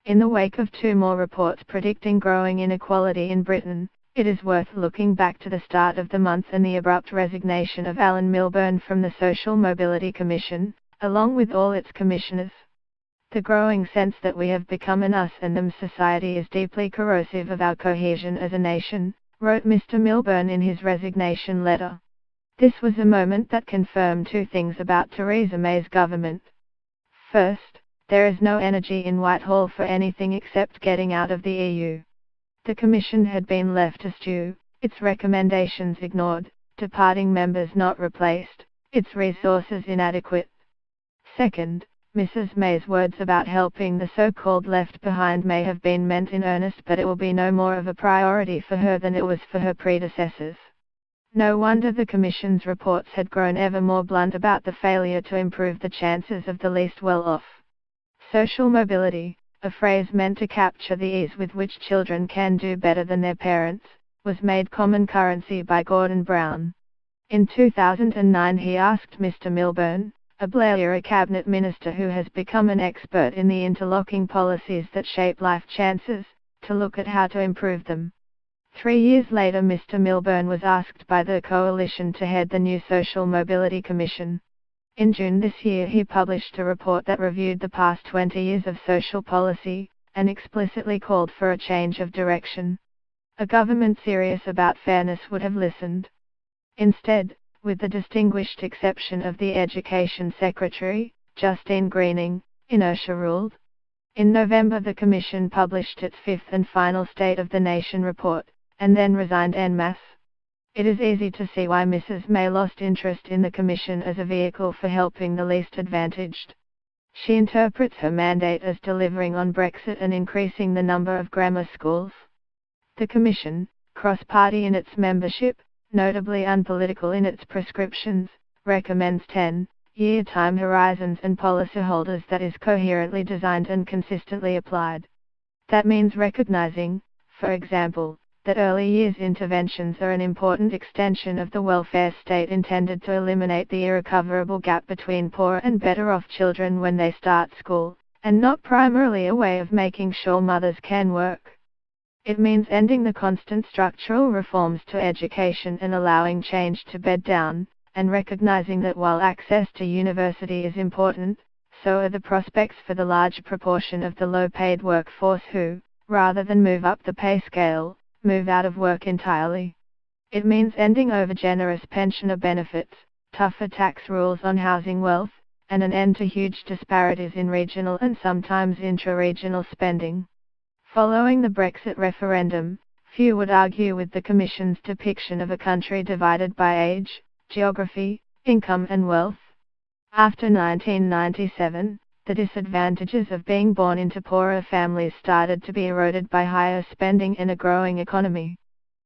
In the wake of two more reports predicting growing inequality in Britain, it is worth looking back to the start of the month and the abrupt resignation of Alan Milburn from the Social Mobility Commission, along with all its commissioners. The growing sense that we have become an us and them society is deeply corrosive of our cohesion as a nation, wrote Mr. Milburn in his resignation letter. This was a moment that confirmed two things about Theresa May's government. First, there is no energy in Whitehall for anything except getting out of the EU. The Commission had been left to stew, its recommendations ignored, departing members not replaced, its resources inadequate. Second, Mrs. May's words about helping the so-called left behind may have been meant in earnest, but it will be no more of a priority for her than it was for her predecessors. No wonder the Commission's reports had grown ever more blunt about the failure to improve the chances of the least well-off. Social mobility, a phrase meant to capture the ease with which children can do better than their parents, was made common currency by Gordon Brown. In 2009 he asked Mr. Milburn, a Blair-era cabinet minister who has become an expert in the interlocking policies that shape life chances, to look at how to improve them. 3 years later Mr. Milburn was asked by the coalition to head the new Social Mobility Commission. In June this year he published a report that reviewed the past 20 years of social policy, and explicitly called for a change of direction. A government serious about fairness would have listened. Instead, with the distinguished exception of the Education Secretary, Justine Greening, inertia ruled. In November the Commission published its fifth and final State of the Nation report, and then resigned en masse. It is easy to see why Mrs. May lost interest in the Commission as a vehicle for helping the least advantaged. She interprets her mandate as delivering on Brexit and increasing the number of grammar schools. The Commission, cross-party in its membership, notably unpolitical in its prescriptions, recommends 10-year time horizons and policyholders that is coherently designed and consistently applied. That means recognizing, for example, that early years interventions are an important extension of the welfare state intended to eliminate the irrecoverable gap between poor and better off children when they start school, and not primarily a way of making sure mothers can work. It means ending the constant structural reforms to education and allowing change to bed down, and recognizing that while access to university is important, so are the prospects for the large proportion of the low-paid workforce who, rather than move up the pay scale, move out of work entirely. It means ending overgenerous pensioner benefits, tougher tax rules on housing wealth, and an end to huge disparities in regional and sometimes intra-regional spending. Following the Brexit referendum, few would argue with the Commission's depiction of a country divided by age, geography, income and wealth. After 1997, the disadvantages of being born into poorer families started to be eroded by higher spending and a growing economy.